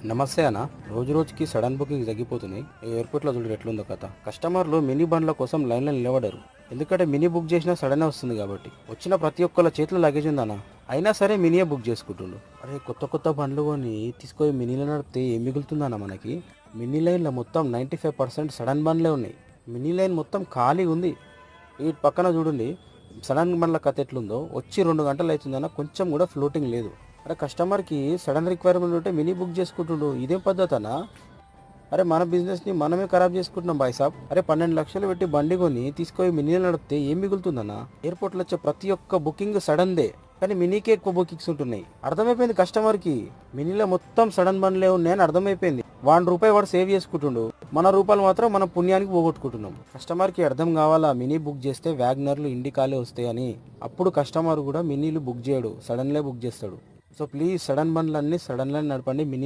నమస్తే అన్న. రోజు రోజుకి సడన్ బుకింగ్ తగ్గిపోతున్నాయి. ఈ ఎయిర్పోర్ట్లో చూడు ఎట్లుందో కథ. కస్టమర్లు మినీ బండ్ల కోసం లైన్లో నిలబడరు. ఎందుకంటే మినీ బుక్ చేసినా సడనే వస్తుంది కాబట్టి. వచ్చిన ప్రతి ఒక్కళ్ళ చేతిలో లగేజ్ ఉందన్న. అయినా సరే మినీయే బుక్ చేసుకుంటుండు. అరే కొత్త కొత్త బండ్లు కొని తీసుకొని మినీలో నడిపితే ఏం మిగులుతుందన్న మనకి? మినీ లైన్లో మొత్తం 95% సడన్ బండ్లే ఉన్నాయి. మినీ లైన్ మొత్తం ఖాళీ ఉంది. ఈ పక్కన చూడండి సడన్ బండ్ల కథ ఎట్లుందో. వచ్చి 2 గంటలు అవుతుందన్న, కొంచెం కూడా ఫ్లోటింగ్ లేదు. అరే కస్టమర్కి సడన్ రిక్వైర్మెంట్ ఉంటే మినీ బుక్ చేసుకుంటుండు. ఇదేం పద్ధతి అన్న? అరే మన బిజినెస్ని మనమే ఖరాబ్ చేసుకుంటున్నాం బాయ్ సాబ్. అరే 12 లక్షలు పెట్టి బండి కొని తీసుకొని మినీలో నడిపితే ఏం మిగులుతుందన్న? ఎయిర్పోర్ట్లో వచ్చే ప్రతి ఒక్క బుకింగ్ సడన్దే, కానీ మినీకే ఎక్కువ బుకింగ్స్ ఉంటున్నాయి. అర్థమైపోయింది కస్టమర్కి, మినీలో మొత్తం సడన్ బండ్లే ఉన్నాయని అర్థమైపోయింది. రూపాయి వాడు సేవ్ చేసుకుంటుండు, మన రూపాయలు మాత్రం మన పుణ్యానికి పోగొట్టుకుంటున్నాం. కస్టమర్కి అర్థం కావాలా, మినీ బుక్ చేస్తే వ్యాగ్నర్లు ఇండికాలే వస్తాయని. అప్పుడు కస్టమర్ కూడా మినీలు బుక్ చేయడు, సడన్లే బుక్ చేస్తాడు. సో ప్లీజ్ సడన్ బండ్లన్నీ సడన్లే నడపండి. మినీ